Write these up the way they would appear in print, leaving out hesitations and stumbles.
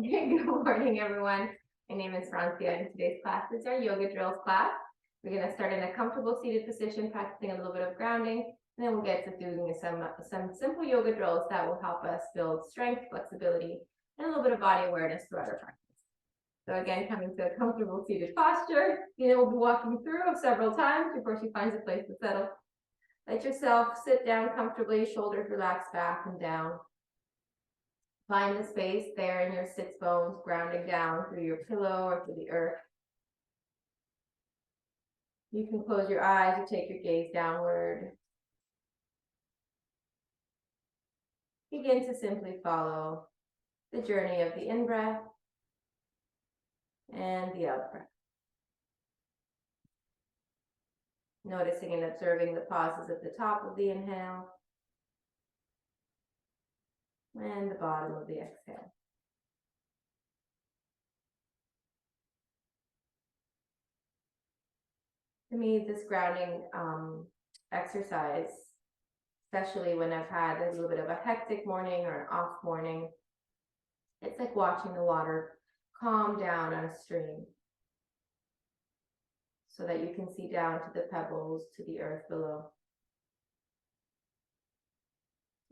Good morning, everyone. My name is Francia, and today's class is our yoga drills class. We're going to start in a comfortable seated position, practicing a little bit of grounding, and then we'll get to doing some simple yoga drills that will help us build strength, flexibility, and a little bit of body awareness throughout our practice. So again, coming to a comfortable seated posture, we'll be walking through several times before she finds a place to settle. Let yourself sit down comfortably, shoulders relaxed back and down. Find the space there in your sits bones, grounding down through your pillow or through the earth. You can close your eyes or take your gaze downward. Begin to simply follow the journey of the in-breath and the out-breath. Noticing and observing the pauses at the top of the inhale and the bottom of the exhale. To me, this grounding exercise, especially when I've had a little bit of a hectic morning or an off morning, it's like watching the water calm down on a stream so that you can see down to the pebbles, to the earth below.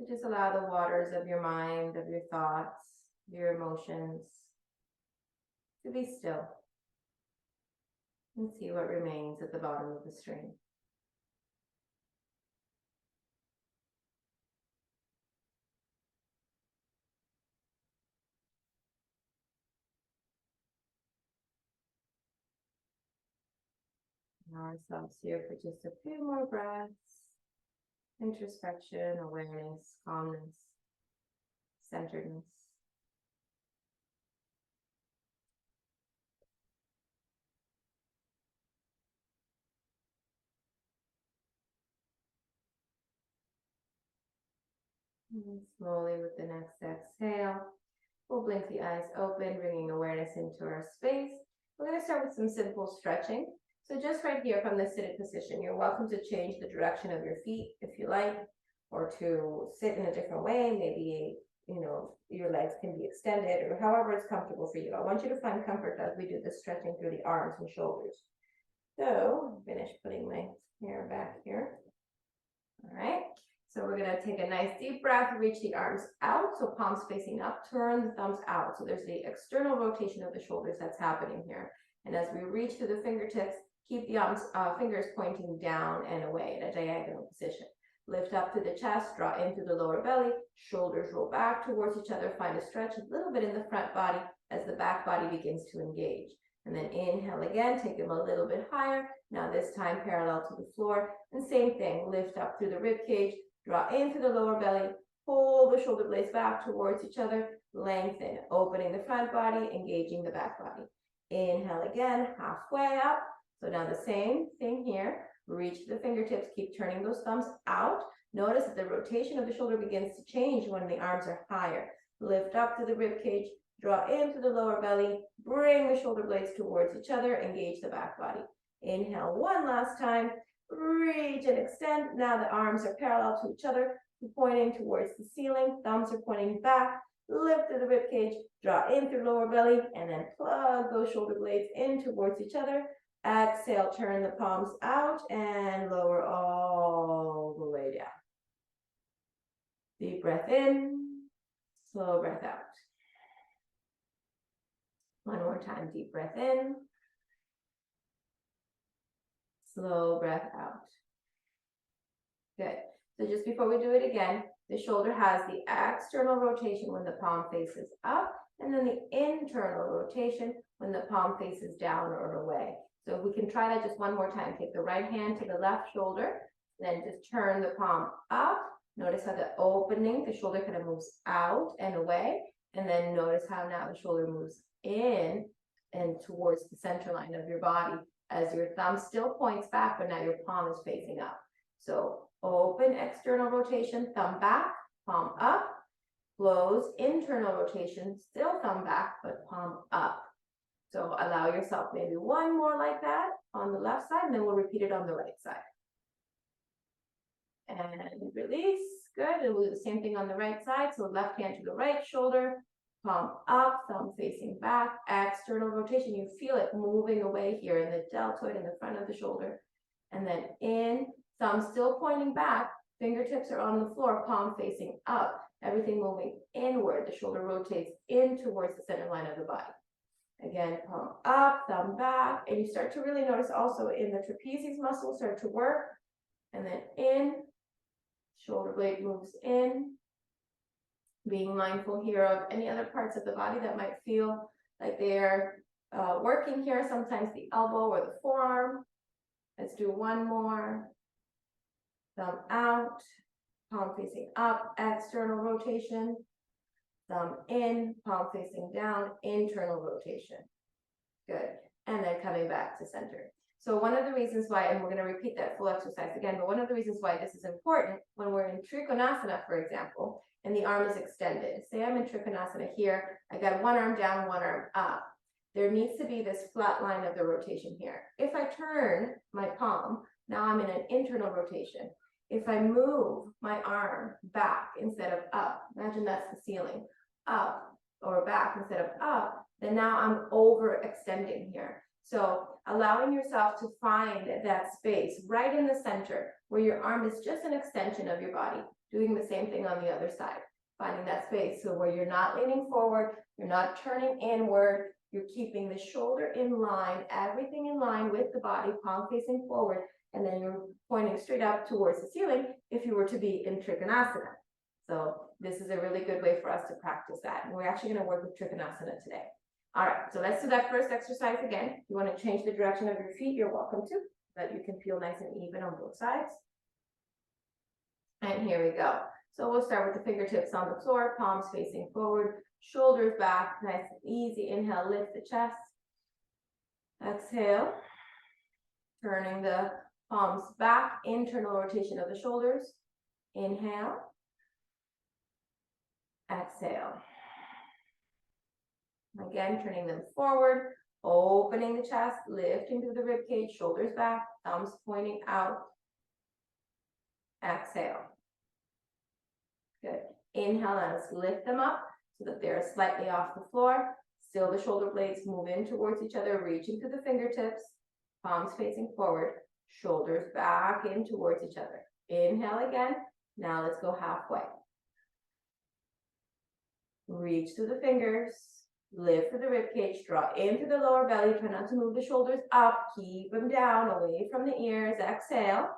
So just allow the waters of your mind, of your thoughts, your emotions to be still and see what remains at the bottom of the stream. Allow ourselves here for just a few more breaths. Introspection, awareness, calmness, centeredness. And slowly with the next exhale, we'll blink the eyes open, bringing awareness into our space. We're going to start with some simple stretching. So just right here from the seated position, you're welcome to change the direction of your feet if you like, or to sit in a different way. Maybe, your legs can be extended or however it's comfortable for you. I want you to find comfort as we do this stretching through the arms and shoulders. So finish putting my hair back here. All right. So we're going to take a nice deep breath, reach the arms out, so palms facing up, turn the thumbs out. So there's the external rotation of the shoulders that's happening here. And as we reach through the fingertips, keep the arms, fingers pointing down and away in a diagonal position. Lift up to the chest, draw in through the lower belly, shoulders roll back towards each other, find a stretch a little bit in the front body as the back body begins to engage. And then inhale again, take them a little bit higher. Now this time parallel to the floor. And same thing, lift up through the rib cage, draw into the lower belly, pull the shoulder blades back towards each other, lengthen, opening the front body, engaging the back body. Inhale again, halfway up. So now the same thing here. Reach the fingertips, keep turning those thumbs out. Notice that the rotation of the shoulder begins to change when the arms are higher. Lift up to the rib cage, draw into the lower belly, bring the shoulder blades towards each other, engage the back body. Inhale one last time, reach and extend. Now the arms are parallel to each other, pointing towards the ceiling, thumbs are pointing back. Lift to the rib cage, draw in through lower belly, and then plug those shoulder blades in towards each other. Exhale, turn the palms out and lower all the way down. Deep breath in, slow breath out. One more time, deep breath in, slow breath out. Good. So just before we do it again, the shoulder has the external rotation when the palm faces up, and then the internal rotation when the palm faces down or away. So we can try that just one more time. Take the right hand to the left shoulder, then just turn the palm up. Notice how the opening, the shoulder kind of moves out and away. And then notice how now the shoulder moves in and towards the center line of your body as your thumb still points back, but now your palm is facing up. So open external rotation, thumb back, palm up. Close internal rotation, still thumb back, but palm up. So allow yourself maybe one more like that on the left side, and then we'll repeat it on the right side. And release, good, and we'll do the same thing on the right side. So left hand to the right shoulder, palm up, thumb facing back, external rotation. You feel it moving away here in the deltoid in the front of the shoulder. And then in, thumb still pointing back, fingertips are on the floor, palm facing up, everything moving inward. The shoulder rotates in towards the center line of the body. Again, palm up, thumb back, and you start to really notice also in the trapezius muscle start to work. And then in, shoulder blade moves in. Being mindful here of any other parts of the body that might feel like they're working here, sometimes the elbow or the forearm. Let's do one more. Thumb out, palm facing up, external rotation. Thumb in, palm facing down, internal rotation. Good. And then coming back to center. So one of the reasons why, and we're going to repeat that full exercise again, but one of the reasons why this is important when we're in Trikonasana, for example, and the arm is extended. Say I'm in Trikonasana here, I got one arm down, one arm up. There needs to be this flat line of the rotation here. If I turn my palm, now I'm in an internal rotation. If I move my arm back instead of up, imagine that's the ceiling, up or back instead of up, then now I'm overextending here. So allowing yourself to find that space right in the center where your arm is just an extension of your body, doing the same thing on the other side, finding that space. So where you're not leaning forward, you're not turning inward, you're keeping the shoulder in line, everything in line with the body, palm facing forward, and then you're pointing straight up towards the ceiling if you were to be in Trikonasana. So this is a really good way for us to practice that. And we're actually going to work with Trikonasana today. All right, so let's do that first exercise again. If you want to change the direction of your feet, you're welcome to, so that you can feel nice and even on both sides. And here we go. So we'll start with the fingertips on the floor, palms facing forward, shoulders back, nice and easy. Inhale, lift the chest. Exhale, turning the palms back, internal rotation of the shoulders. Inhale. Exhale. Again, turning them forward, opening the chest, lifting through the rib cage, shoulders back, thumbs pointing out. Exhale. Good. Inhale, let's lift them up so that they're slightly off the floor. Still the shoulder blades move in towards each other, reaching to the fingertips, palms facing forward, shoulders back in towards each other. Inhale again. Now let's go halfway. Reach through the fingers, lift through the rib cage, draw into the lower belly, try not to move the shoulders up, keep them down, away from the ears. Exhale.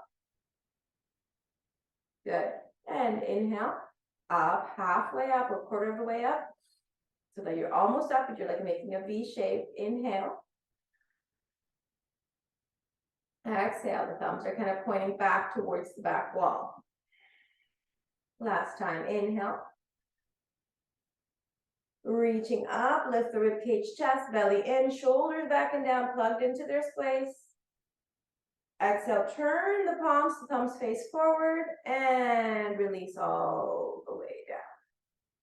Good. And inhale, up, halfway up or quarter of the way up, so that you're almost up, but you're like making a V shape. Inhale. Exhale, the thumbs are kind of pointing back towards the back wall. Last time, inhale. Reaching up, lift the ribcage, chest, belly in, shoulders back and down, plugged into their space. Exhale, turn the palms, the thumbs face forward, and release all the way down.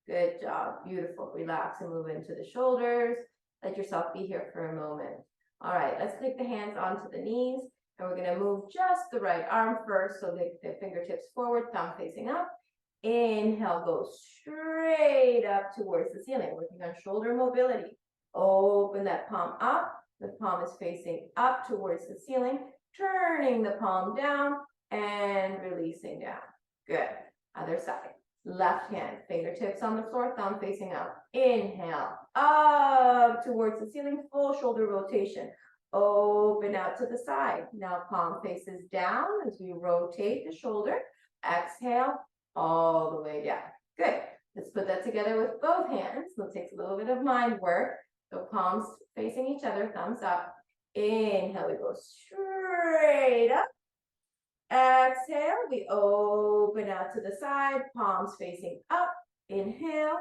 Good job, beautiful. Relax and move into the shoulders. Let yourself be here for a moment. All right, let's take the hands onto the knees, and we're gonna move just the right arm first, so the fingertips forward, thumb facing up. Inhale, go straight up towards the ceiling, working on shoulder mobility. Open that palm up. The palm is facing up towards the ceiling, turning the palm down and releasing down. Good. Other side. Left hand, fingertips on the floor, thumb facing up. Inhale, up towards the ceiling, full shoulder rotation. Open out to the side. Now palm faces down as we rotate the shoulder. Exhale, all the way down. Good. Let's put that together with both hands. So it takes a little bit of mind work. So palms facing each other, thumbs up. Inhale, we go straight up. Exhale, we open out to the side, palms facing up. Inhale.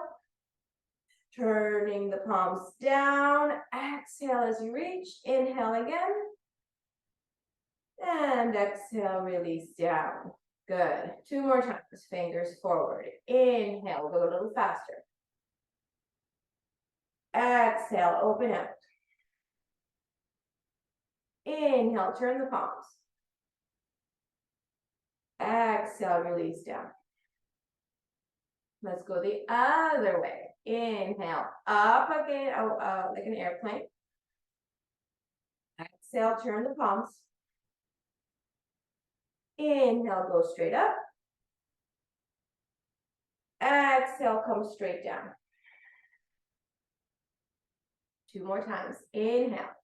Turning the palms down. Exhale as you reach. Inhale again. And exhale, release down. Good. Two more times. Fingers forward. Inhale. Go a little faster. Exhale. Open out. Inhale. Turn the palms. Exhale. Release down. Let's go the other way. Inhale, up again, like an airplane. Exhale, turn the palms. Inhale, go straight up. Exhale, come straight down. 2 more times. Inhale.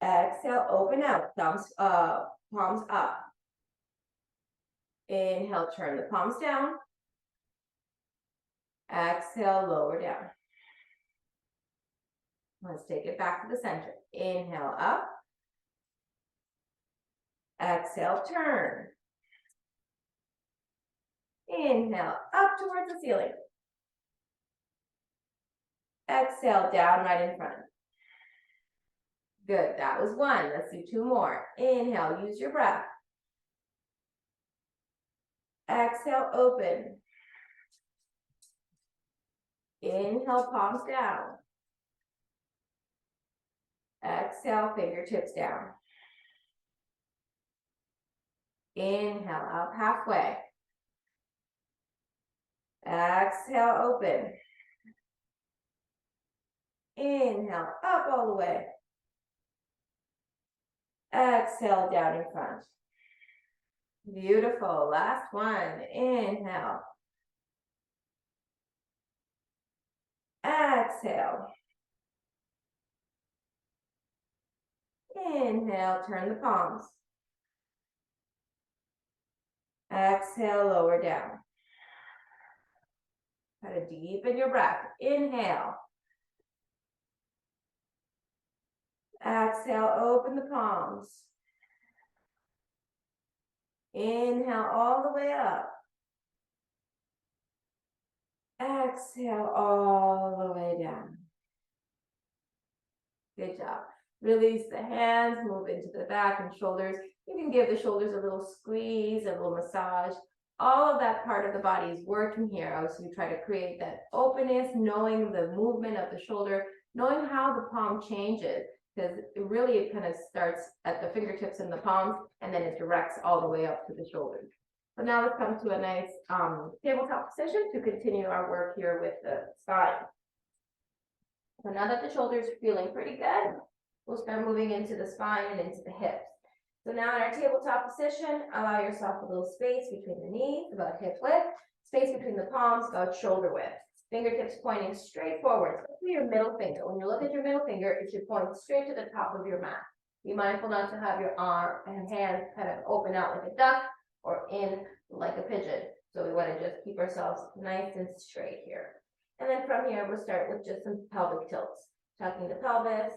Exhale, open out, palms up. Inhale, turn the palms down. Exhale, lower down. Let's take it back to the center. Inhale, up. Exhale, turn. Inhale, up towards the ceiling. Exhale, down right in front. Good, that was 1. Let's do 2 more. Inhale, use your breath. Exhale, open. Inhale, palms down. Exhale, fingertips down. Inhale, up halfway. Exhale, open. Inhale, up all the way. Exhale, down in front. Beautiful. Last one. Inhale. Exhale. Inhale, turn the palms. Exhale, lower down. Try to deepen your breath. Inhale. Exhale, open the palms. Inhale all the way up. Exhale all the way down. Good job. Release the hands, move into the back and shoulders. You can give the shoulders a little squeeze, a little massage. All of that part of the body is working here. So you try to create that openness, knowing the movement of the shoulder, knowing how the palm changes, because it kind of starts at the fingertips and the palms, and then it directs all the way up to the shoulders. So now let's come to a nice tabletop position to continue our work here with the spine. So now that the shoulders are feeling pretty good, we'll start moving into the spine and into the hips. So now in our tabletop position, allow yourself a little space between the knees, about hip width, space between the palms, about shoulder width. Fingertips pointing straight forward. So look at your middle finger. When you look at your middle finger, it should point straight to the top of your mat. Be mindful not to have your arm and hands kind of open out like a duck or in like a pigeon. So we want to just keep ourselves nice and straight here. And then from here, we'll start with just some pelvic tilts. Tucking the pelvis,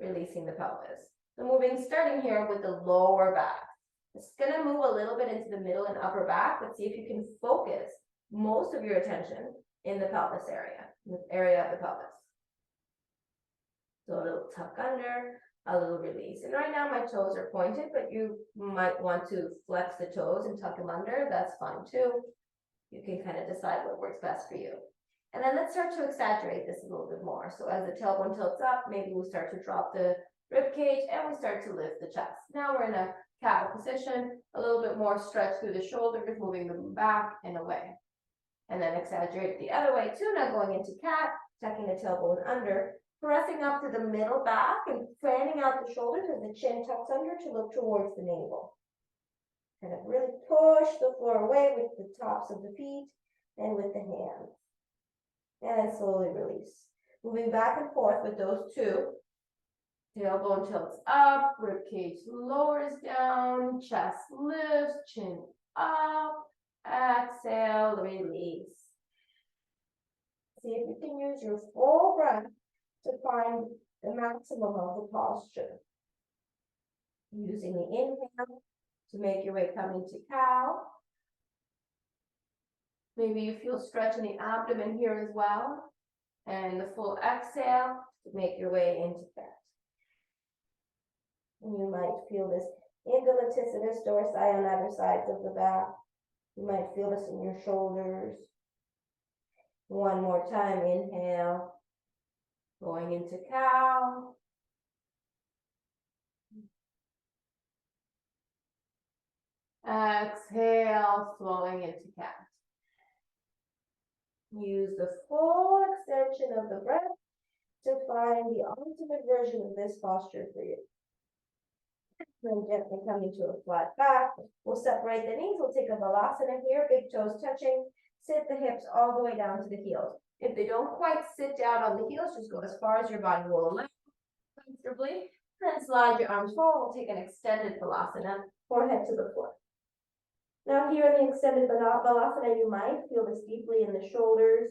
releasing the pelvis. So starting here with the lower back. It's gonna move a little bit into the middle and upper back, but see if you can focus most of your attention in the pelvis area, the area of the pelvis. So a little tuck under, a little release. And right now my toes are pointed, but you might want to flex the toes and tuck them under. That's fine too. You can kind of decide what works best for you. And then let's start to exaggerate this a little bit more. So as the tailbone tilts up, maybe we'll start to drop the rib cage and we start to lift the chest. Now we're in a cattle position, a little bit more stretch through the shoulders, moving them back and away. And then exaggerate the other way too. Now going into cat, tucking the tailbone under, pressing up to the middle back and fanning out the shoulders as the chin tucks under to look towards the navel. Kind of really push the floor away with the tops of the feet and with the hands. And then slowly release. Moving back and forth with those two. Tailbone tilts up, rib cage lowers down, chest lifts, chin up, exhale, release. See if you can use your full breath to find the maximum of the posture. Using the inhale to make your way coming to cow. Maybe you feel stretch in the abdomen here as well. And the full exhale to make your way into cat. And you might feel this in the latissimus dorsi on either sides of the back. You might feel this in your shoulders. One more time, inhale. Going into cow. Exhale, flowing into cat. Use the full extension of the breath to find the ultimate version of this posture for you. Then gently coming to a flat back. We'll separate the knees. We'll take a balasana here, big toes touching. Sit the hips all the way down to the heels. If they don't quite sit down on the heels, just go as far as your body will allow comfortably. Then slide your arms forward. We'll take an extended balasana, forehead to the floor. Now here in the extended balasana, you might feel this deeply in the shoulders,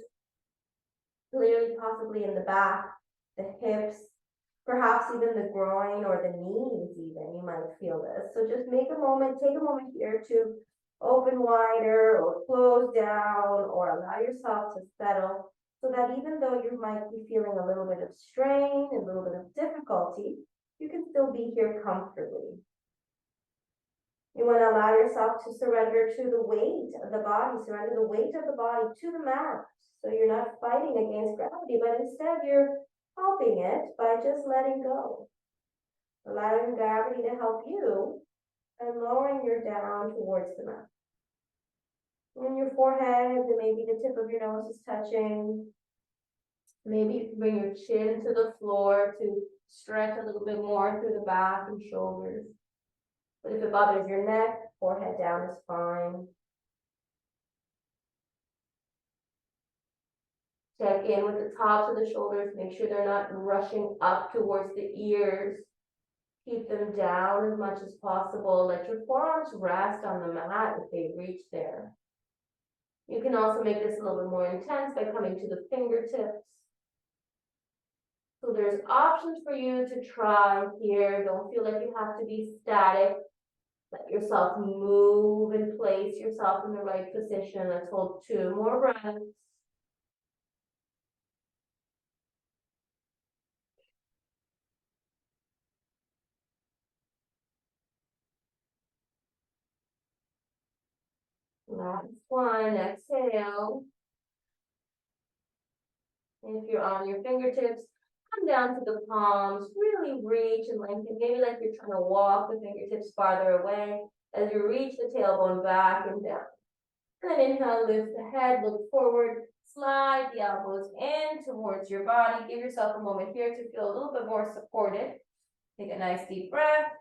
clearly possibly in the back, the hips, perhaps even the groin or the knees even, you might feel this. So just take a moment here to open wider or close down or allow yourself to settle so that even though you might be feeling a little bit of strain, a little bit of difficulty, you can still be here comfortably. You want to allow yourself to surrender to the weight of the body, surrender the weight of the body to the mat. So you're not fighting against gravity, but instead you're helping it by just letting go. Allowing gravity to help you and lowering your down towards the mat. And your forehead, maybe the tip of your nose is touching. Maybe you can bring your chin to the floor to stretch a little bit more through the back and shoulders. But if it bothers your neck, forehead down is fine. Check in with the tops of the shoulders. Make sure they're not rushing up towards the ears. Keep them down as much as possible. Let your forearms rest on the mat if they reach there. You can also make this a little bit more intense by coming to the fingertips. So there's options for you to try here. Don't feel like you have to be static. Let yourself move and place yourself in the right position. Let's hold 2 more breaths. Last one, exhale. If you're on your fingertips, come down to the palms, really reach and lengthen, maybe like you're trying to walk the fingertips farther away as you reach the tailbone back and down. And then inhale, lift the head, look forward, slide the elbows in towards your body. Give yourself a moment here to feel a little bit more supported. Take a nice deep breath.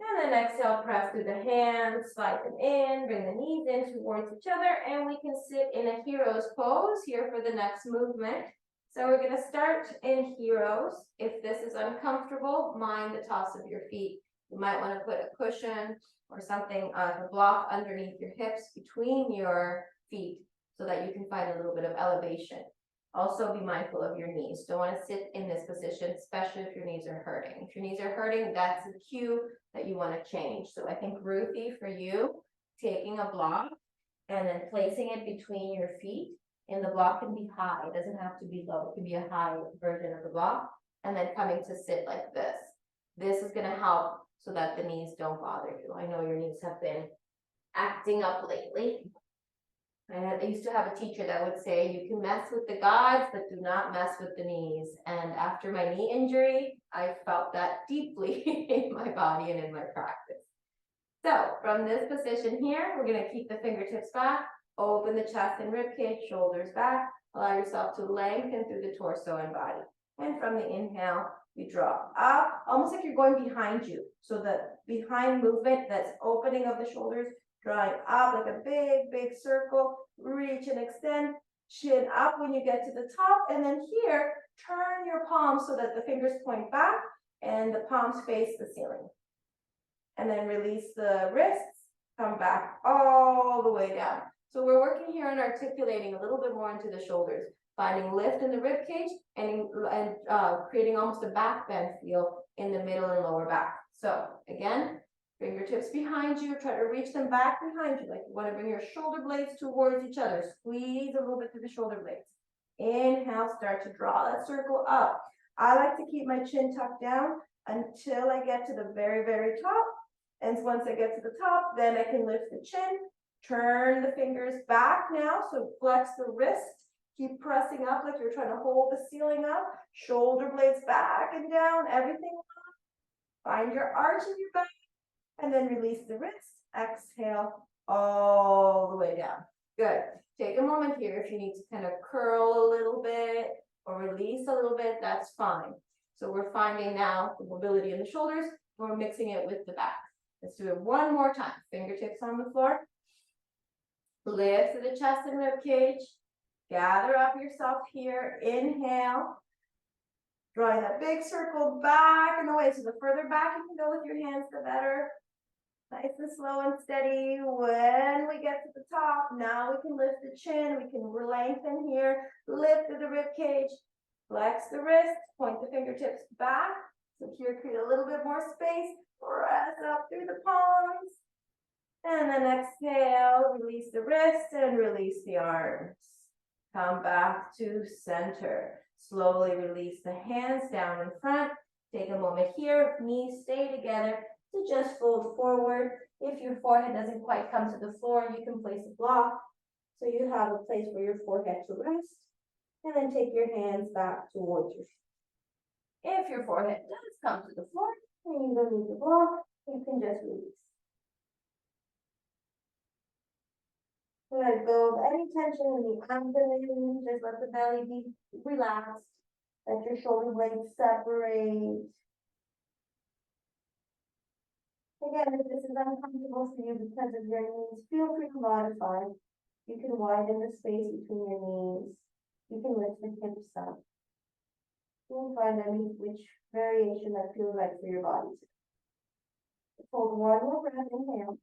And then exhale, press through the hands, slide them in, bring the knees in towards each other, and we can sit in a hero's pose here for the next movement. So we're going to start in heroes. If this is uncomfortable, mind the toss of your feet. You might want to put a cushion or something, a block underneath your hips between your feet so that you can find a little bit of elevation. Also be mindful of your knees. Don't want to sit in this position, especially if your knees are hurting. If your knees are hurting, that's a cue that you want to change. So I think Ruthie, for you, taking a block and then placing it between your feet, and the block can be high. It doesn't have to be low. It can be a high version of the block, and then coming to sit like this. This is going to help so that the knees don't bother you. I know your knees have been acting up lately. I used to have a teacher that would say, you can mess with the gods, but do not mess with the knees. And after my knee injury, I felt that deeply in my body and in my practice. So from this position here, we're going to keep the fingertips back, open the chest and ribcage, shoulders back, allow yourself to lengthen through the torso and body. And from the inhale, we draw up, almost like you're going behind you. So the behind movement, that's opening of the shoulders, drawing up like a big circle, reach and extend, chin up when you get to the top, and then here, turn your palms so that the fingers point back and the palms face the ceiling. And then release the wrists, come back all the way down. So we're working here on articulating a little bit more into the shoulders, finding lift in the rib cage and creating almost a back bend feel in the middle and lower back. So again, fingertips behind you, try to reach them back behind you, like you want to bring your shoulder blades towards each other. Squeeze a little bit through the shoulder blades. Inhale, start to draw that circle up. I like to keep my chin tucked down until I get to the very top. And once I get to the top, then I can lift the chin, turn the fingers back now. So flex the wrist, keep pressing up like you're trying to hold the ceiling up, shoulder blades back and down, everything up. Find your arch in your back. And then release the wrist. Exhale all the way down. Good. Take a moment here if you need to kind of curl a little bit or release a little bit, that's fine. So we're finding now the mobility in the shoulders, and we're mixing it with the back. Let's do it one more time. Fingertips on the floor. Lift to the chest and rib cage. Gather up yourself here. Inhale. Drawing that big circle back and away. So the further back you can go with your hands, the better. Nice and slow and steady. When we get to the top, now we can lift the chin. We can lengthen here. Lift to the rib cage. Flex the wrist. Point the fingertips back. So here, create a little bit more space. Press up through the palms. And then exhale. Release the wrist and release the arms. Come back to center. Slowly release the hands down in front. Take a moment here. Knees stay together. To just fold forward. If your forehead doesn't quite come to the floor, you can place a block. So you have a place for your forehead to rest. And then take your hands back towards your feet. If your forehead does come to the floor, and you don't need to block, you can just release. Let go of any tension in the abdomen. Just let the belly be relaxed. Let your shoulder blades separate. Again, if this is uncomfortable for you because of your knees, feel free to modify. You can widen the space between your knees. You can lift the hips up. You can find which variation that feels right for your body. Hold one more breath, inhale.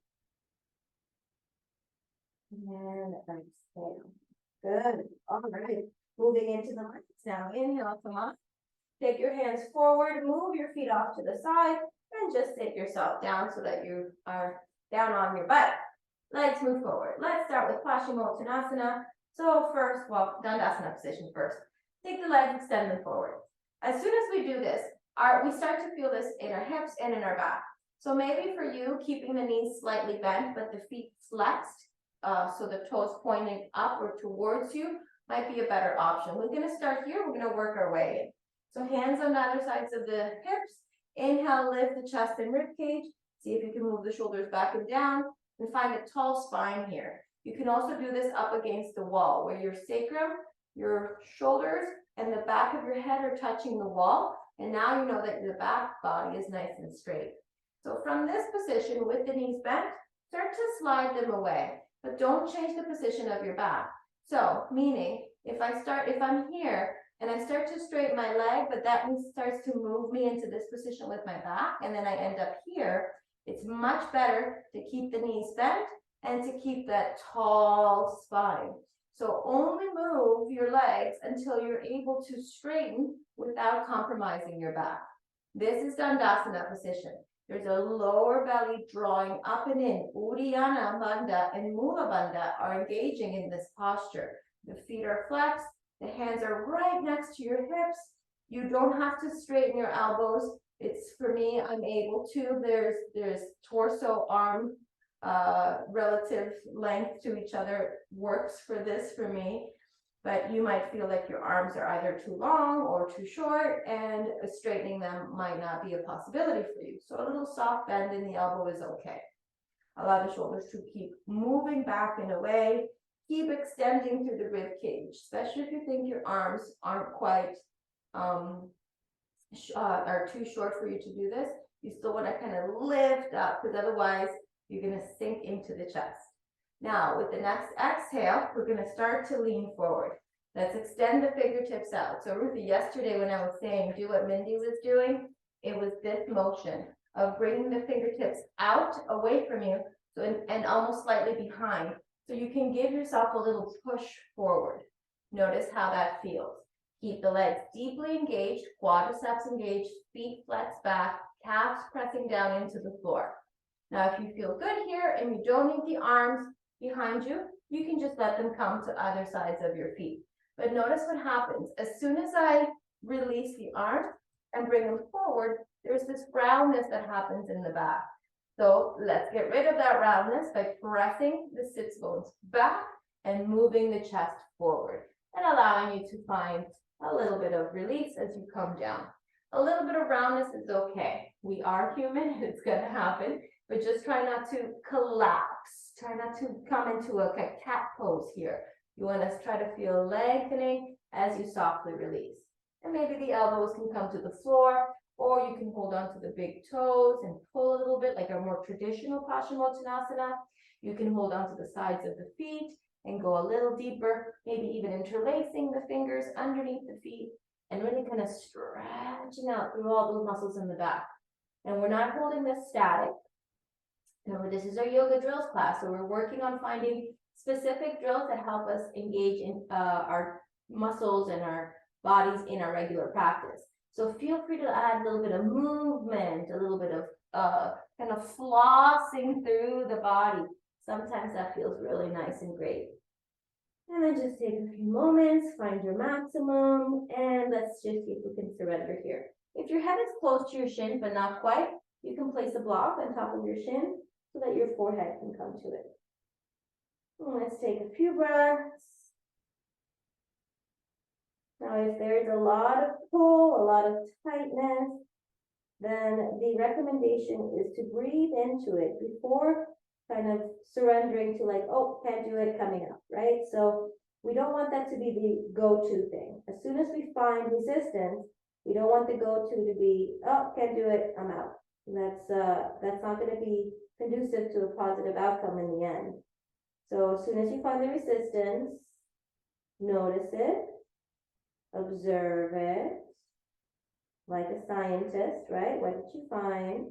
And exhale. Good. All right. Moving into the legs now. Inhale, come on. Take your hands forward, move your feet off to the side, and just sit yourself down so that you are down on your butt. Legs move forward. Let's start with Paschimottanasana. So first, well, Dandasana position first. Take the legs, extend them forward. As soon as we do this, we start to feel this in our hips and in our back. So maybe for you, keeping the knees slightly bent, but the feet flexed, so the toes pointing up or towards you might be a better option. We're going to start here. We're going to work our way in. So hands on the other sides of the hips. Inhale, lift the chest and rib cage. See if you can move the shoulders back and down and find a tall spine here. You can also do this up against the wall where your sacrum, your shoulders, and the back of your head are touching the wall. And now you know that the back body is nice and straight. So from this position with the knees bent, start to slide them away, but don't change the position of your back. So meaning if I'm here and I start to straighten my leg, but that starts to move me into this position with my back, and then I end up here, it's much better to keep the knees bent and to keep that tall spine. So only move your legs until you're able to straighten without compromising your back. This is Dandasana position. There's a lower belly drawing up and in. Uddiyana Bandha and Mula Bandha are engaging in this posture. The feet are flexed. The hands are right next to your hips. You don't have to straighten your elbows. It's for me, I'm able to. There's torso, arm, relative length to each other works for this for me. But you might feel like your arms are either too long or too short, and straightening them might not be a possibility for you. So a little soft bend in the elbow is okay. Allow the shoulders to keep moving back and away. Keep extending through the rib cage, especially if you think your arms aren't quite, are too short for you to do this. You still want to kind of lift up, because otherwise you're going to sink into the chest. Now, with the next exhale, we're going to start to lean forward. Let's extend the fingertips out. So Ruthie, yesterday when I was saying do what Mindy was doing, it was this motion of bringing the fingertips out away from you, and almost slightly behind. So you can give yourself a little push forward. Notice how that feels. Keep the legs deeply engaged, quadriceps engaged, feet flexed back, calves pressing down into the floor. Now, if you feel good here and you don't need the arms behind you, you can just let them come to either sides of your feet. But notice what happens. As soon as I release the arms and bring them forward, there's this roundness that happens in the back. So let's get rid of that roundness by pressing the sits bones back and moving the chest forward and allowing you to find a little bit of release as you come down. A little bit of roundness is okay. We are human, it's going to happen. but just try not to collapse. Try not to come into a cat pose here. You want to try to feel lengthening as you softly release. And maybe the elbows can come to the floor, or you can hold on to the big toes and pull a little bit like a more traditional Paschimottanasana. You can hold on to the sides of the feet and go a little deeper, maybe even interlacing the fingers underneath the feet and really kind of stretching out through all those muscles in the back. And we're not holding this static. Remember, this is our yoga drills class, so we're working on finding specific drills that help us engage in our muscles and our bodies in our regular practice. So feel free to add a little bit of movement, a little bit of kind of flossing through the body. Sometimes that feels really nice and great. And then just take a few moments, find your maximum, and let's just see if we can surrender here. If your head is close to your shin, but not quite, you can place a block on top of your shin so that your forehead can come to it. And let's take a few breaths. Now, if there's a lot of pull, a lot of tightness, then the recommendation is to breathe into it before kind of surrendering to like, oh, can't do it, coming up, right? So we don't want that to be the go-to thing. As soon as we find resistance, we don't want the go-to to be, oh, can't do it, I'm out. That's not going to be conducive to a positive outcome in the end. So as soon as you find the resistance, notice it, observe it, like a scientist, right? What did you find?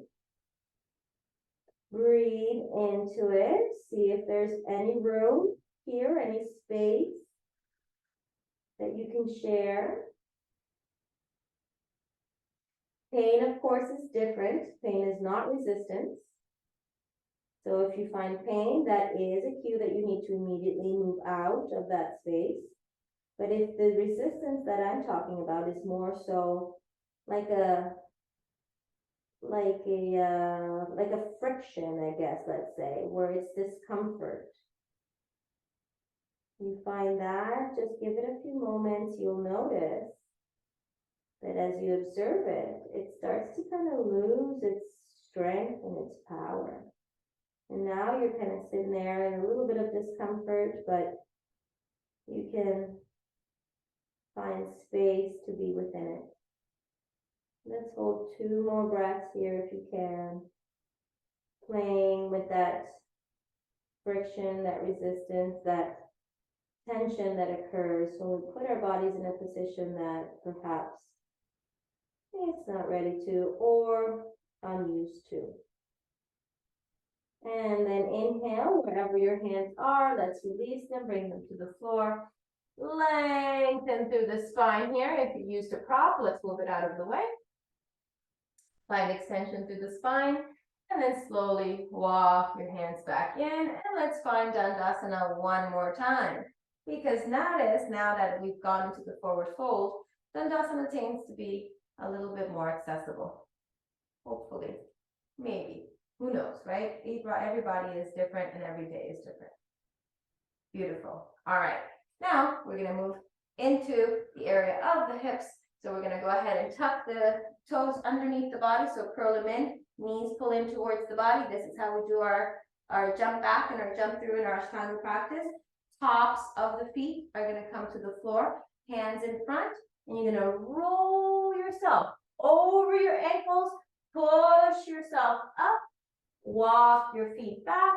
Breathe into it. See if there's any room here, any space that you can share. Pain, of course, is different. Pain is not resistance. So if you find pain, that is a cue that you need to immediately move out of that space. But if the resistance that I'm talking about is more so like a friction, I guess, let's say, where it's discomfort. You find that, just give it a few moments, you'll notice that as you observe it, it starts to kind of lose its strength and its power. And now you're kind of sitting there in a little bit of discomfort, but you can find space to be within it. Let's hold 2 more breaths here if you can. Playing with that friction, that resistance, that tension that occurs when we put our bodies in a position that perhaps it's not ready to or unused to. And then inhale, wherever your hands are, let's release them, bring them to the floor. Lengthen through the spine here. If you used a prop, let's move it out of the way. Find extension through the spine, and then slowly walk your hands back in, and let's find Dandasana one more time. Because notice, now that we've gone into the forward fold, Dandasana tends to be a little bit more accessible. Hopefully, maybe, who knows, right? Everybody is different and every day is different. Beautiful. All right, now we're gonna move into the area of the hips. So we're gonna go ahead and tuck the toes underneath the body, so curl them in, knees pull in towards the body. This is how we do our jump back and our jump through in our Ashtanga practice. Tops of the feet are gonna come to the floor, hands in front, and you're gonna roll yourself over your ankles, push yourself up, walk your feet back,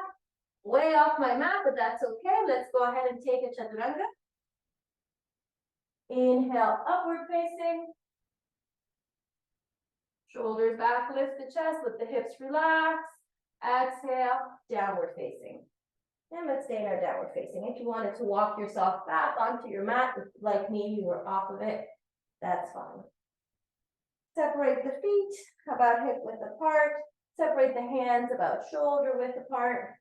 way off my mat, but that's okay. Let's go ahead and take a chaturanga. Inhale, upward facing. Shoulders back, lift the chest, let the hips relax. Exhale, downward facing. And let's stay in our downward facing. If you wanted to walk yourself back onto your mat, like me, you were off of it, that's fine. Separate the feet about hip width apart. Separate the hands about shoulder width apart.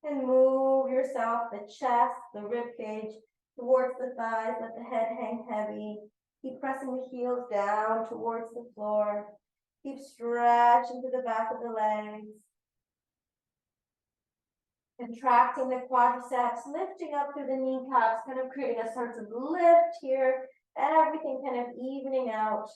And move yourself, the chest, the rib cage, towards the thighs. Let the head hang heavy. Keep pressing the heels down towards the floor. Keep stretching to the back of the legs. Contracting the quadriceps, lifting up through the kneecaps, kind of creating a sense of lift here. Everything kind of evening out.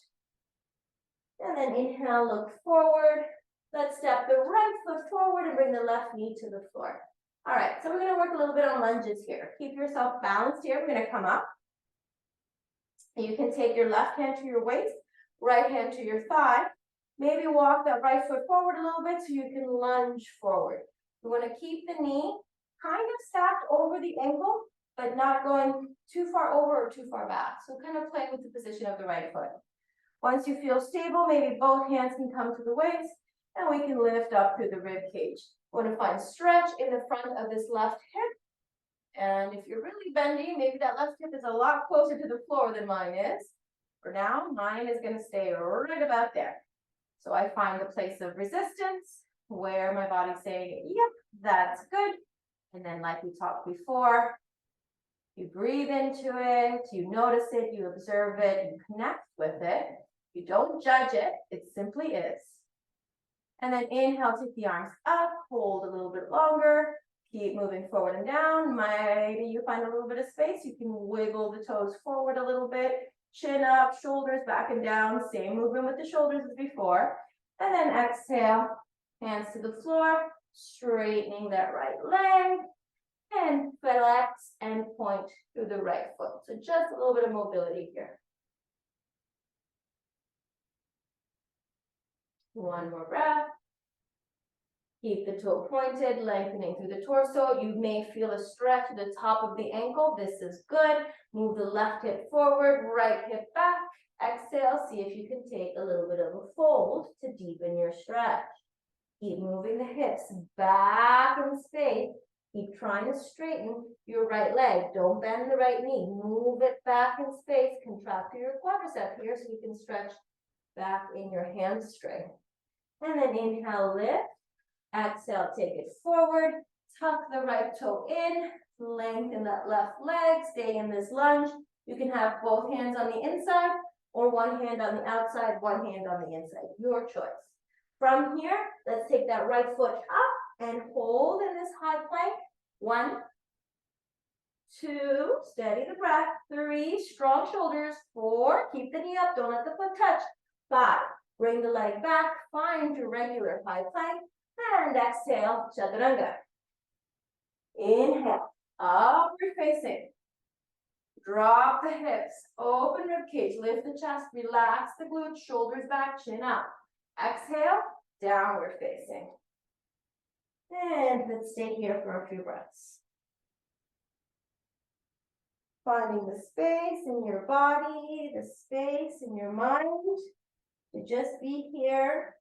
And then inhale, look forward. Let's step the right foot forward and bring the left knee to the floor. All right, so we're gonna work a little bit on lunges here. Keep yourself balanced here. We're gonna come up. You can take your left hand to your waist, right hand to your thigh. Maybe walk that right foot forward a little bit so you can lunge forward. You want to keep the knee kind of stacked over the ankle, but not going too far over or too far back. So kind of play with the position of the right foot. Once you feel stable, maybe both hands can come to the waist, and we can lift up through the rib cage. We want to find stretch in the front of this left hip. And if you're really bendy, maybe that left hip is a lot closer to the floor than mine is. For now, mine is going to stay right about there. So I find the place of resistance where my body's saying, yep, that's good. And then like we talked before, you breathe into it, you notice it, you observe it, you connect with it. You don't judge it, it simply is. And then inhale, take the arms up, hold a little bit longer, keep moving forward and down. Maybe you find a little bit of space, you can wiggle the toes forward a little bit, chin up, shoulders back and down, same movement with the shoulders as before. And then exhale, hands to the floor, straightening that right leg, and flex and point through the right foot. So just a little bit of mobility here. One more breath. Keep the toe pointed, lengthening through the torso. You may feel a stretch at the top of the ankle. This is good. Move the left hip forward, right hip back. Exhale, see if you can take a little bit of a fold to deepen your stretch. Keep moving the hips back in space. Keep trying to straighten your right leg. Don't bend the right knee. Move it back in space. Contract through your quadricep here so you can stretch back in your hamstring. And then inhale, lift. Exhale, take it forward. Tuck the right toe in. Lengthen that left leg. Stay in this lunge. You can have both hands on the inside or one hand on the outside, one hand on the inside. Your choice. From here, let's take that right foot up and hold in this high plank. 1, 2, steady the breath. 3, strong shoulders. 4, keep the knee up, don't let the foot touch. 5, bring the leg back, find your regular high plank, and exhale, chaturanga. Inhale, upward facing. Drop the hips, open rib cage, lift the chest, relax the glutes, shoulders back, chin up. Exhale, downward facing. And let's stay here for a few breaths. Finding the space in your body, the space in your mind to just be here.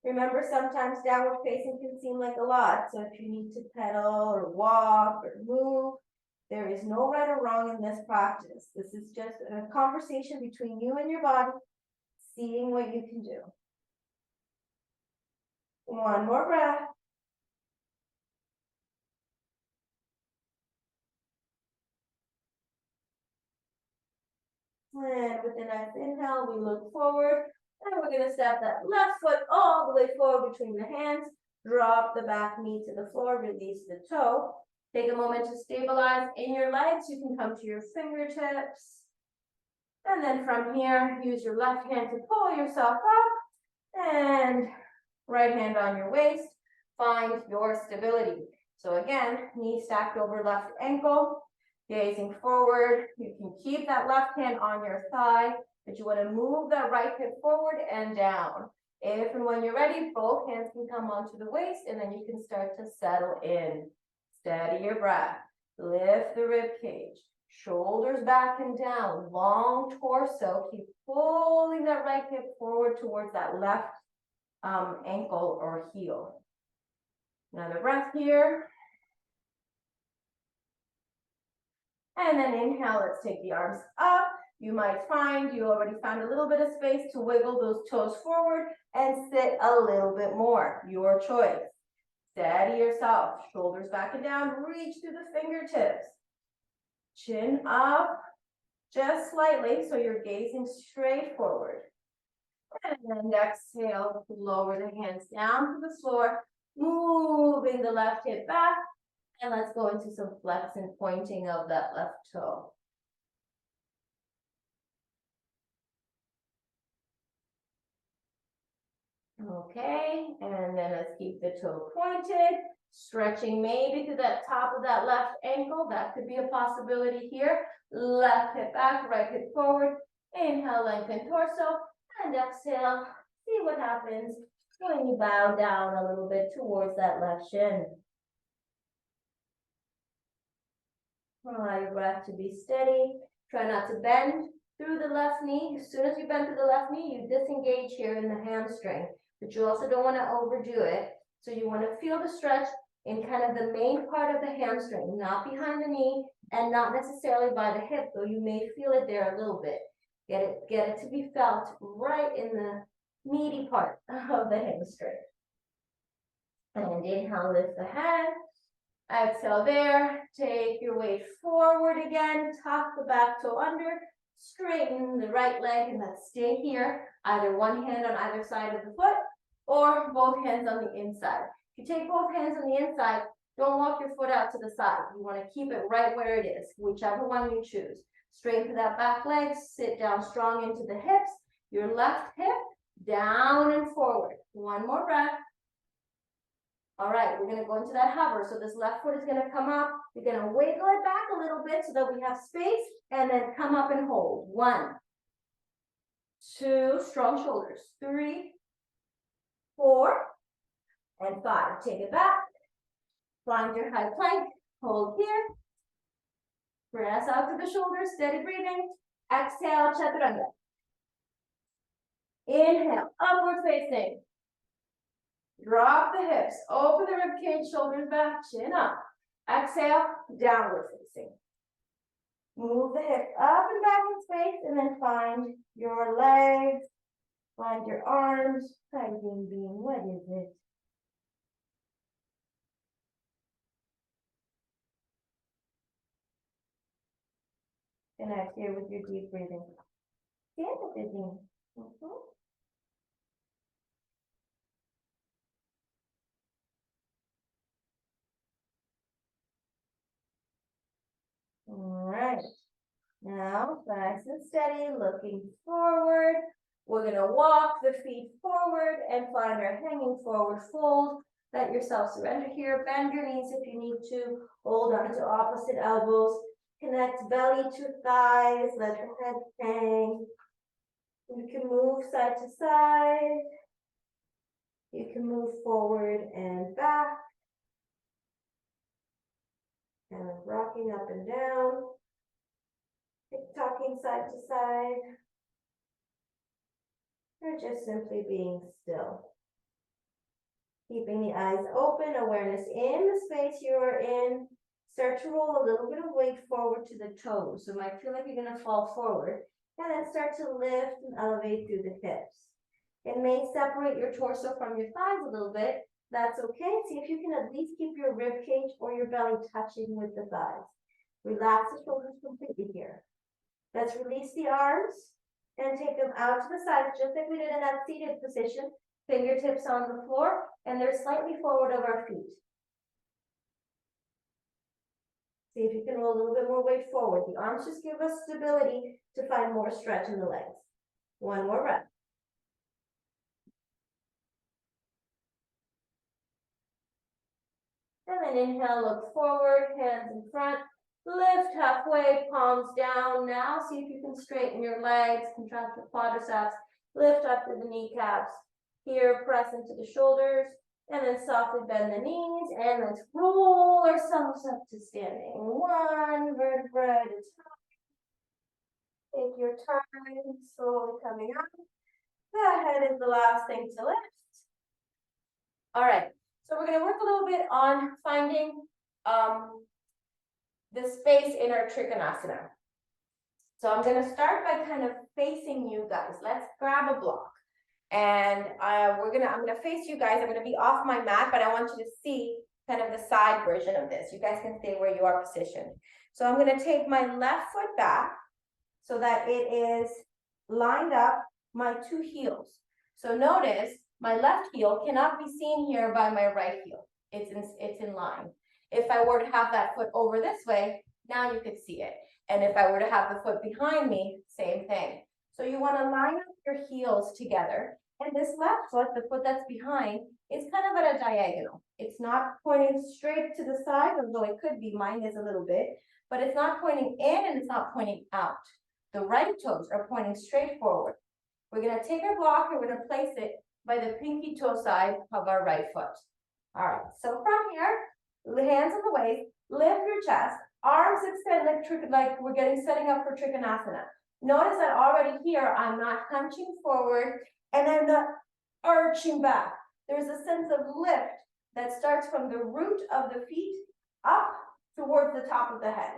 Remember, sometimes downward facing can seem like a lot. So if you need to pedal or walk or move, there is no right or wrong in this practice. This is just a conversation between you and your body, seeing what you can do. One more breath. And with the next inhale, we look forward. And we're going to step that left foot all the way forward between the hands. Drop the back knee to the floor. Release the toe. Take a moment to stabilize in your legs. You can come to your fingertips. And then from here, use your left hand to pull yourself up. And right hand on your waist. Find your stability. So again, knee stacked over left ankle. Gazing forward, you can keep that left hand on your thigh, but you want to move that right hip forward and down. If and when you're ready, both hands can come onto the waist, and then you can start to settle in. Steady your breath. Lift the rib cage. Shoulders back and down. Long torso. Keep pulling that right hip forward towards that left ankle or heel. Another breath here. And then inhale, let's take the arms up. You might find you already found a little bit of space to wiggle those toes forward and sit a little bit more. Your choice. Steady yourself. Shoulders back and down. Reach through the fingertips. Chin up just slightly so you're gazing straight forward. And then exhale, lower the hands down to the floor, moving the left hip back. And let's go into some flex and pointing of that left toe. Okay, and then let's keep the toe pointed, stretching maybe to that top of that left ankle. That could be a possibility here. Left hip back, right hip forward. Inhale, lengthen torso, and exhale. See what happens when you bow down a little bit towards that left shin. Allow your breath to be steady. Try not to bend through the left knee. As soon as you bend through the left knee, you disengage here in the hamstring. But you also don't want to overdo it. So you want to feel the stretch in kind of the main part of the hamstring, not behind the knee and not necessarily by the hip, though you may feel it there a little bit. Get it to be felt right in the meaty part of the hamstring. And inhale, lift the head. Exhale there, take your weight forward again, tuck the back toe under, straighten the right leg and let's stay here. Either one hand on either side of the foot or both hands on the inside. If you take both hands on the inside, don't walk your foot out to the side. You want to keep it right where it is, whichever one you choose. Straighten that back leg, sit down strong into the hips, your left hip down and forward. One more breath. All right, we're going to go into that hover. So this left foot is going to come up. You're going to wiggle it back a little bit so that we have space and then come up and hold. 1, 2, strong shoulders. 3, 4, and 5. Take it back. Find your high plank. Hold here. Press out to the shoulders. Steady breathing. Exhale, chaturanga. Inhale, upward facing. Drop the hips, open the ribcage, shoulders back, chin up. Exhale, downward facing. Move the hips up and back in space, and then find your legs, find your arms. Hiding beam, what is it? Connect here with your deep breathing. Stand up, Izzy. All right. Now, nice and steady, looking forward. We're going to walk the feet forward and find our hanging forward fold. Let yourself surrender here. Bend your knees if you need to. Hold on to opposite elbows. Connect belly to thighs. Let your head hang. You can move side to side. You can move forward and back. And rocking up and down. Tick-tocking side to side. Or just simply being still. Keeping the eyes open, awareness in the space you are in. Start to roll a little bit of weight forward to the toes. So it might feel like you're going to fall forward. And then start to lift and elevate through the hips. It may separate your torso from your thighs a little bit. That's okay. See if you can at least keep your rib cage or your belly touching with the thighs. Relax the shoulders completely here. Let's release the arms and take them out to the sides, just like we did in that seated position. Fingertips on the floor, and they're slightly forward of our feet. See if you can roll a little bit more weight forward. The arms just give us stability to find more stretch in the legs. One more breath. And then inhale, look forward, hands in front. Lift halfway, palms down. Now see if you can straighten your legs, contract your quadriceps, lift up to the kneecaps. Here, press into the shoulders, and then softly bend the knees, and let's roll ourselves up to standing. One vertebra at a time. Take your time, slowly coming up. The head is the last thing to lift. All right, so we're going to work a little bit on finding the space in our Trikonasana. So I'm going to start by kind of facing you guys. Let's grab a block. And I'm going to face you guys. I'm going to be off my mat, but I want you to see kind of the side version of this. You guys can stay where you are positioned. So I'm going to take my left foot back so that it is lined up my two heels. So notice my left heel cannot be seen here by my right heel. It's in line. If I were to have that foot over this way, now you could see it. And if I were to have the foot behind me, same thing. So you want to line up your heels together And this left foot, the foot that's behind, is kind of at a diagonal. It's not pointing straight to the side, although it could be, mine is a little bit, but it's not pointing in and it's not pointing out. The right toes are pointing straight forward. We're gonna take our block and we're gonna place it by the pinky toe side of our right foot. All right, so from here, hands on the waist, lift your chest, arms extend like we're setting up for Trikonasana. Notice that already here, I'm not hunching forward and I'm not arching back. There's a sense of lift that starts from the root of the feet up towards the top of the head.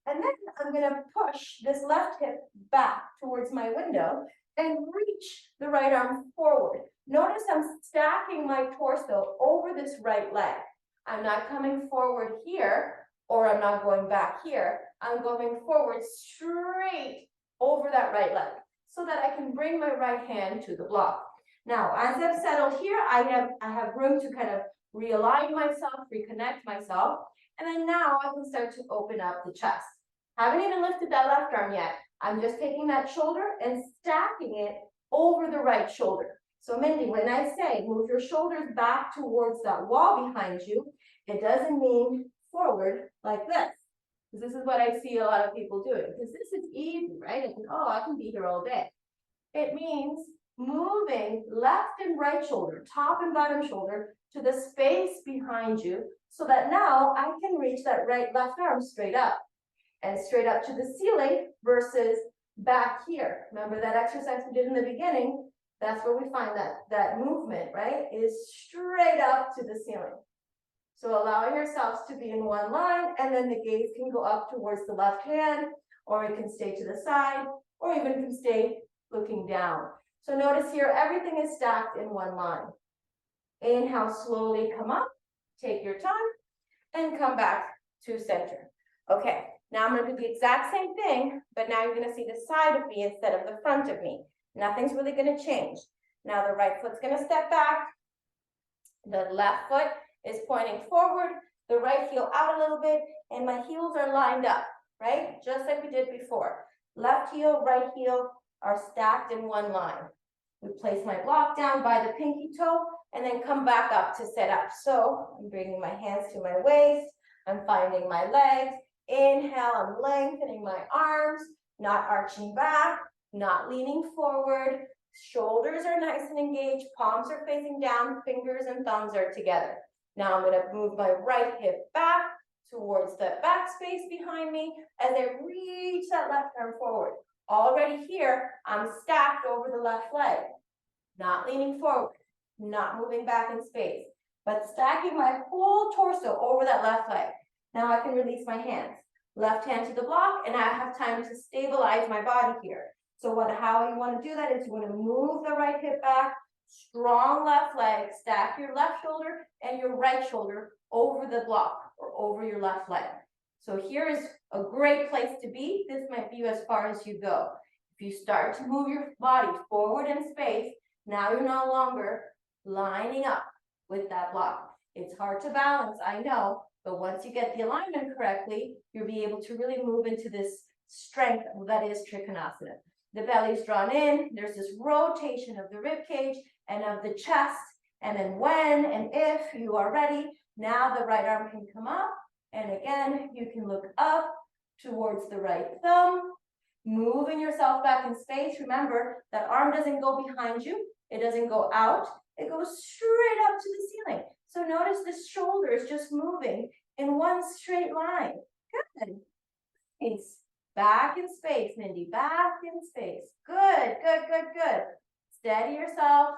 And then I'm gonna push this left hip back towards my window and reach the right arm forward. Notice I'm stacking my torso over this right leg. I'm not coming forward here, or I'm not going back here. I'm going forward straight over that right leg so that I can bring my right hand to the block. Now, as I've settled here, I have room to kind of realign myself, reconnect myself, and then now I can start to open up the chest. Haven't even lifted that left arm yet. I'm just taking that shoulder and stacking it over the right shoulder. So Mindy, when I say move your shoulders back towards that wall behind you, it doesn't mean forward like this. Because this is what I see a lot of people doing. Because this is easy, right? And, oh, I can be here all day. It means moving left and right shoulder, top and bottom shoulder, to the space behind you, so that now I can reach that left arm straight up. And straight up to the ceiling versus back here. Remember that exercise we did in the beginning? That's where we find that movement, right? Is straight up to the ceiling. So allowing yourselves to be in one line, and then the gaze can go up towards the left hand, or it can stay to the side, or even can stay looking down. So notice here, everything is stacked in one line. Inhale, slowly come up, take your time, and come back to center. Okay, now I'm gonna do the exact same thing, but now you're gonna see the side of me instead of the front of me. Nothing's really gonna change. Now the right foot's gonna step back. The left foot is pointing forward, the right heel out a little bit, and my heels are lined up, right? Just like we did before. Left heel, right heel are stacked in one line. We place my block down by the pinky toe and then come back up to sit up. So I'm bringing my hands to my waist. I'm finding my legs. Inhale, I'm lengthening my arms, not arching back, not leaning forward. Shoulders are nice and engaged. Palms are facing down. Fingers and thumbs are together. Now I'm going to move my right hip back towards the back space behind me as I reach that left arm forward. Already here, I'm stacked over the left leg, not leaning forward, not moving back in space, but stacking my whole torso over that left leg. Now I can release my hands. Left hand to the block, and I have time to stabilize my body here. So how you want to do that is you want to move the right hip back, strong left leg, stack your left shoulder and your right shoulder over the block or over your left leg. So here is a great place to be. This might be as far as you go. If you start to move your body forward in space, now you're no longer lining up with that block. It's hard to balance, I know, but once you get the alignment correctly, you'll be able to really move into this strength that is Trikonasana. The belly's drawn in, there's this rotation of the rib cage and of the chest, and then when and if you are ready, now the right arm can come up, and again, you can look up towards the right thumb, moving yourself back in space. Remember, that arm doesn't go behind you, it doesn't go out, it goes straight up to the ceiling. So notice this shoulder is just moving in one straight line. Good. It's back in space, Mindy, back in space. Good, good, good, good. Steady yourself.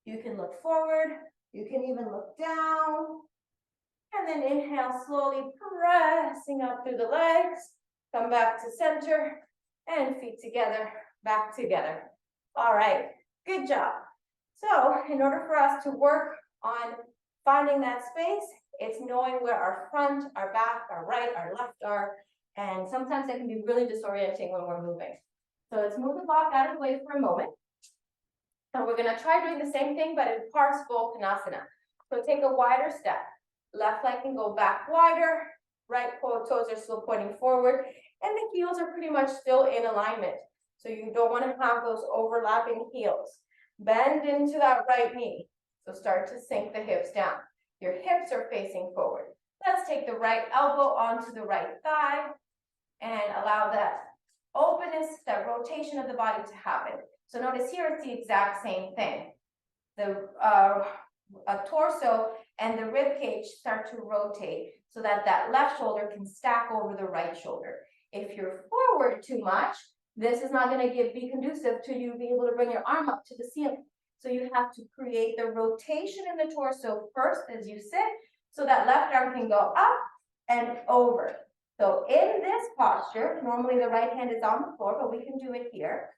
You can look forward. You can even look down. And then inhale, slowly pressing up through the legs. Come back to center and feet together, back together. All right, good job. So in order for us to work on finding that space, it's knowing where our front, our back, our right, our left are. And sometimes that can be really disorienting when we're moving. So let's move the block out of the way for a moment. And we're going to try doing the same thing, but in Parsva Konasana. So take a wider step. Left leg can go back wider. Right toes are still pointing forward. And the heels are pretty much still in alignment. So you don't want to have those overlapping heels. Bend into that right knee. So start to sink the hips down. Your hips are facing forward. Let's take the right elbow onto the right thigh and allow that openness, that rotation of the body to happen. So notice here it's the exact same thing. The torso and the rib cage start to rotate so that that left shoulder can stack over the right shoulder. If you're forward too much, this is not going to be conducive to you being able to bring your arm up to the ceiling. So you have to create the rotation in the torso first as you sit, so that left arm can go up and over. So in this posture, normally the right hand is on the floor, but we can do it here.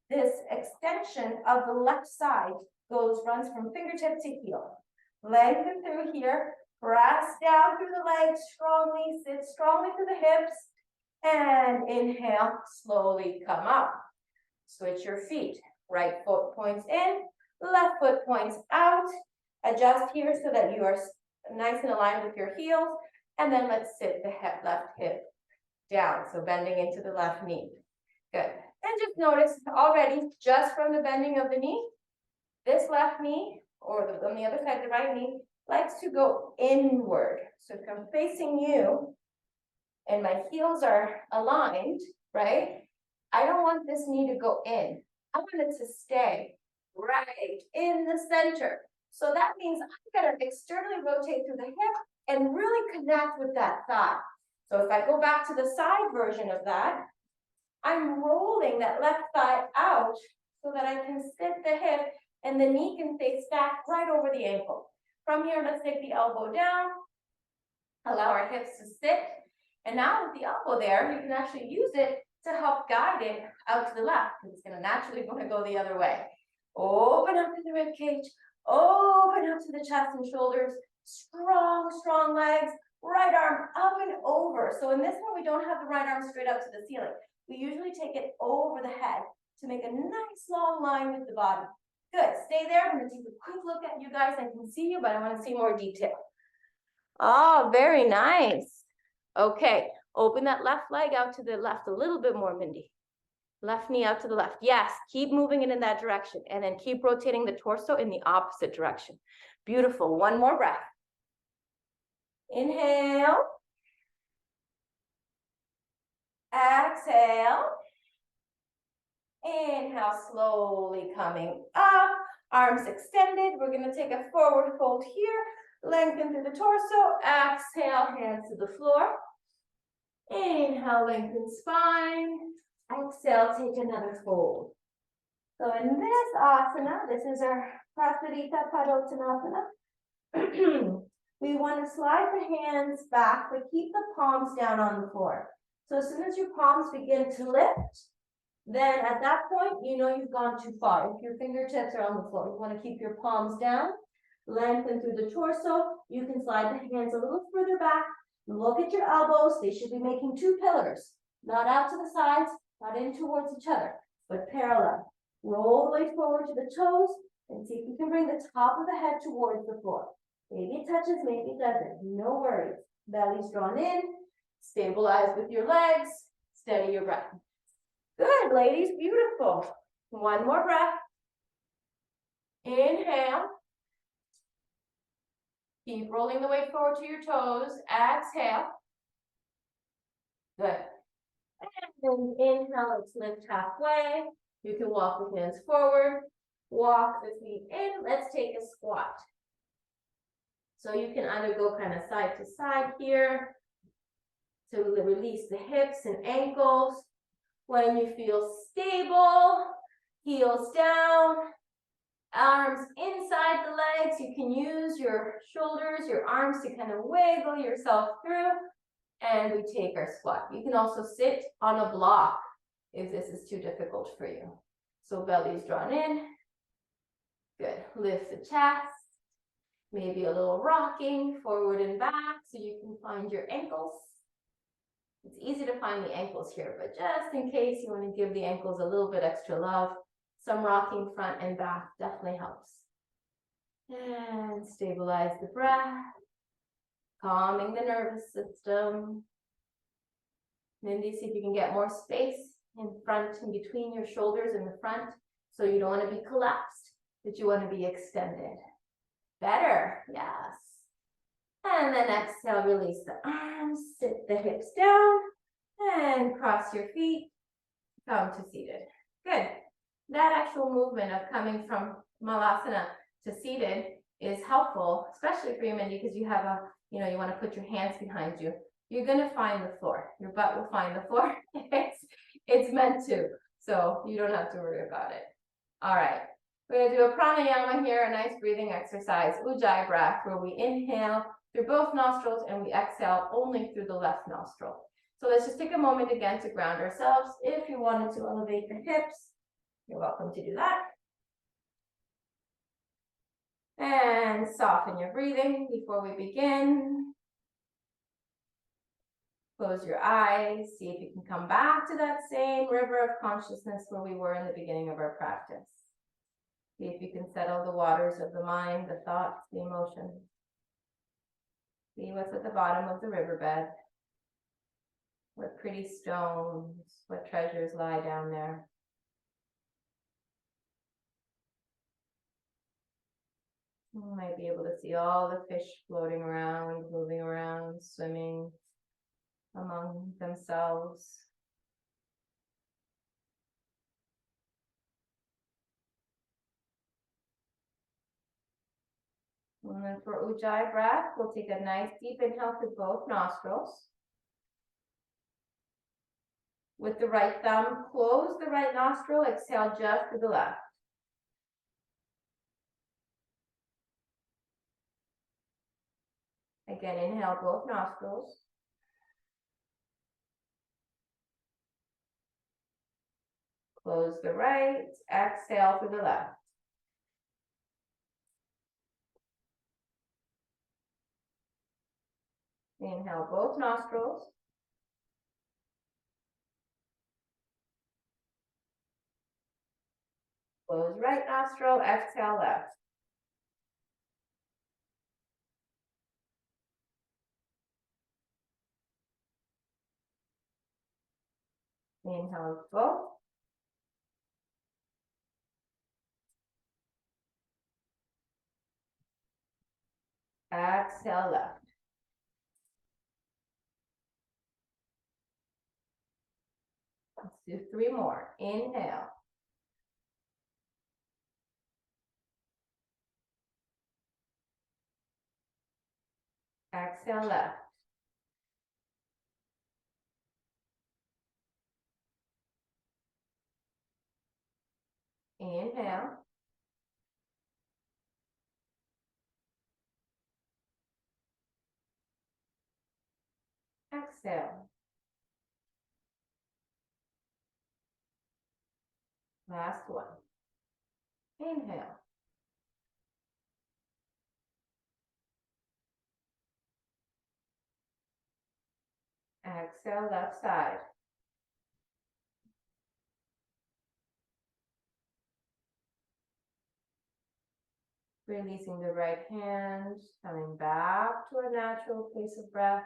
This extension of the left side runs from fingertip to heel. Lengthen through here, press down through the legs strongly, sit strongly through the hips, and inhale, slowly come up. Switch your feet. Right foot points in, left foot points out. Adjust here so that you are nice and aligned with your heels. And then let's sit the left hip down. So bending into the left knee. Good. And just notice already, just from the bending of the knee, this left knee, or on the other side of the right knee, likes to go inward. So if I'm facing you and my heels are aligned, right? I don't want this knee to go in. I want it to stay right in the center. So that means I'm going to externally rotate through the hip and really connect with that thigh. So if I go back to the side version of that, I'm rolling that left thigh out so that I can sit the hip and the knee can stay stacked right over the ankle. From here, let's take the elbow down, allow our hips to sit. And now with the elbow there, you can actually use it to help guide it out to the left. It's going to naturally want to go the other way. Open up to the rib cage, open up to the chest and shoulders, strong, strong legs, right arm up and over. So in this one, we don't have the right arm straight up to the ceiling. We usually take it over the head to make a nice long line with the body. Good, stay there. I'm going to take a quick look at you guys. I can see you, but I want to see more detail. Oh, very nice. Okay, open that left leg out to the left a little bit more, Mindy. Left knee out to the left. Yes, keep moving it in that direction. And then keep rotating the torso in the opposite direction. Beautiful. One more breath. Inhale. Exhale. Inhale, slowly coming up. Arms extended. We're going to take a forward fold here. Lengthen through the torso. Exhale, hands to the floor. Inhale, lengthen spine. Exhale, take another fold. So in this asana, this is our Prasarita Padottanasana. We want to slide the hands back, but keep the palms down on the floor. So as soon as your palms begin to lift, then at that point, you know you've gone too far. If your fingertips are on the floor, you want to keep your palms down, lengthen through the torso. You can slide the hands a little further back. Look at your elbows. They should be making two pillars, not out to the sides, not in towards each other, but parallel. Roll the way forward to the toes and see if you can bring the top of the head towards the floor. Maybe it touches, maybe it doesn't. No worries. Belly's drawn in. Stabilize with your legs. Steady your breath. Good, ladies. Beautiful. One more breath. Inhale. Keep rolling the weight forward to your toes. Exhale. Good. And inhale, let's lift halfway. You can walk the hands forward. Walk the feet in. Let's take a squat. So you can either go kind of side to side here to release the hips and ankles. When you feel stable, heels down, arms inside the legs. You can use your shoulders, your arms to kind of wiggle yourself through. And we take our squat. You can also sit on a block if this is too difficult for you. So belly's drawn in. Good. Lift the chest. Maybe a little rocking forward and back so you can find your ankles. It's easy to find the ankles here, but just in case you want to give the ankles a little bit extra love, some rocking front and back definitely helps. And stabilize the breath, calming the nervous system. Mindy, see if you can get more space in front and between your shoulders and the front so you don't want to be collapsed. Did you want to be extended? Better, yes. And then exhale, release the arms, sit the hips down, and cross your feet, come to seated. Good. That actual movement of coming from malasana to seated is helpful, especially for you, Mindy, because you have you want to put your hands behind you. You're going to find the floor. Your butt will find the floor. It's meant to, so you don't have to worry about it. All right. We're going to do a pranayama here, a nice breathing exercise, ujjayi breath, where we inhale through both nostrils and we exhale only through the left nostril. So let's just take a moment again to ground ourselves. If you wanted to elevate the hips, you're welcome to do that. And soften your breathing before we begin. Close your eyes. See if you can come back to that same river of consciousness where we were in the beginning of our practice. See if you can settle the waters of the mind, the thoughts, the emotions. See what's at the bottom of the riverbed. What pretty stones, what treasures lie down there. You might be able to see all the fish floating around, moving around, swimming among themselves. And then for ujjayi breath, we'll take a nice deep inhale through both nostrils. With the right thumb, close the right nostril, exhale just through the left. Again, inhale both nostrils. Close the right, exhale through the left. Inhale both nostrils. Close right nostril, exhale left. Inhale both. Exhale left. Let's do 3 more. Inhale. Exhale left. Inhale. Exhale. Last one. Inhale. Exhale left side. Releasing the right hand, coming back to a natural pace of breath.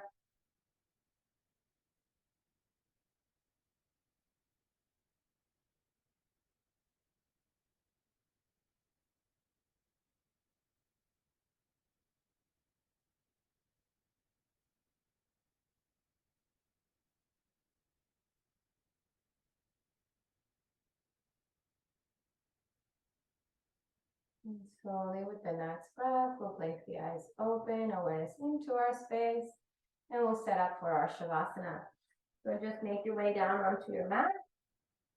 And slowly with the next breath, we'll blink the eyes open, awareness into our space, and we'll set up for our Shavasana. So just make your way down onto your mat.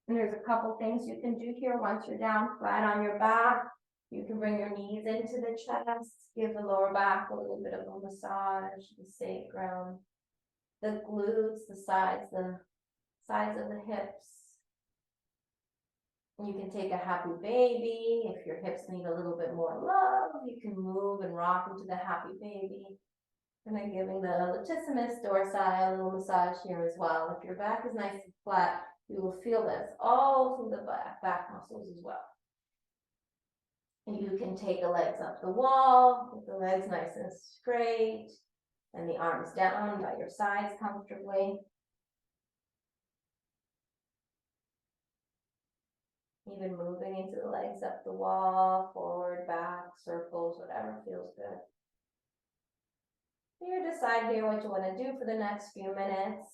And there's a couple things you can do here once you're down flat on your back. You can bring your knees into the chest, give the lower back a little bit of a massage, the sacrum, the glutes, the sides of the hips. You can take a happy baby. If your hips need a little bit more love, you can move and rock into the happy baby. And then giving the latissimus dorsi a little massage here as well. If your back is nice and flat, you will feel this all through the back muscles as well. And you can take the legs up the wall, with the legs nice and straight, and the arms down by your sides comfortably. Even moving into the legs legs up the wall, forward, back, circles, whatever feels good. You decide here what you want to do for the next few minutes.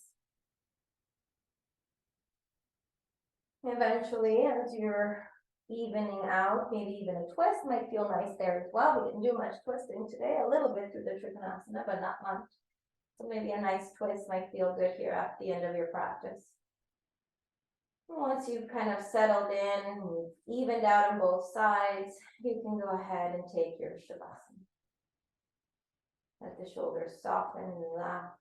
Eventually, as you're evening out, maybe even a twist might feel nice there as well. We didn't do much twisting today, a little bit through the Trikonasana, but not much. So maybe a nice twist might feel good here at the end of your practice. Once you've kind of settled in, evened out on both sides, you can go ahead and take your Shavasana. Let the shoulders soften and relax.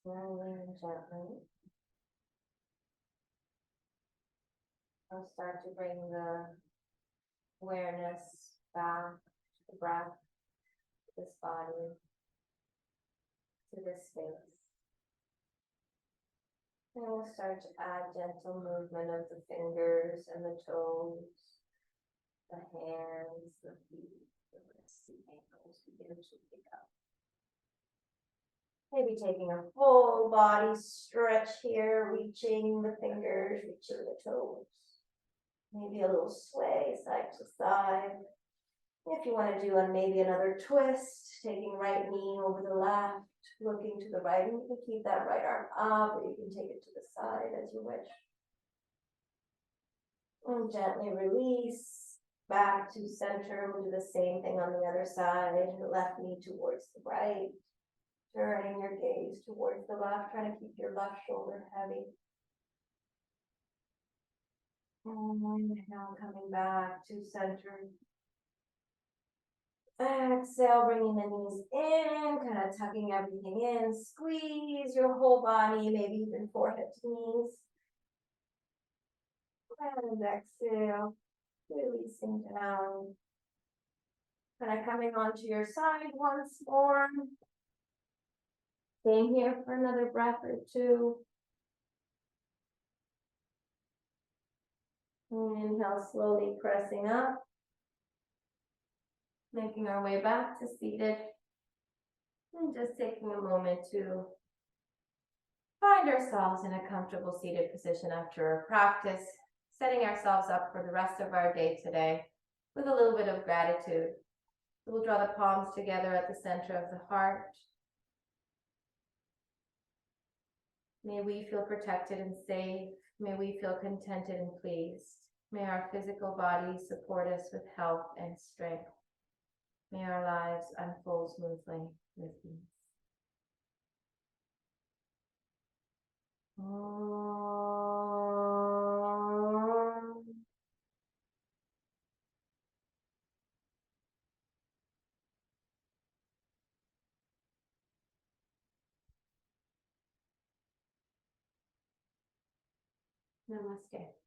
Slowly and gently, I'll start to bring the awareness back to the breath, to this body, to this space. And we'll start to add gentle movement of the fingers and the toes, the hands, the feet, the wrists, the ankles begin to pick up. Maybe taking a full body stretch here, reaching the fingers, reaching the toes. Maybe a little sway side to side. If you want to do maybe another twist, taking right knee over the left, looking to the right, and you can keep that right arm up, or you can take it to the side as you wish. And gently release back to center. We'll do the same thing on the other side. Left knee towards the right, turning your gaze towards the left, trying to keep your left shoulder heavy. And now coming back to center. Exhale, bringing the knees in, kind of tucking everything in. Squeeze your whole body, maybe even forehead to knees. And exhale, releasing down. Kind of coming onto your side once more. Staying here for another breath or two. Inhale, slowly pressing up. Making our way back to seated. And just taking a moment to find ourselves in a comfortable seated position after our practice, setting ourselves up for the rest of our day today with a little bit of gratitude. We'll draw the palms together at the center of the heart. May we feel protected and safe. May we feel contented and pleased. May our physical bodies support us with health and strength. May our lives unfold smoothly with ease. Namaste.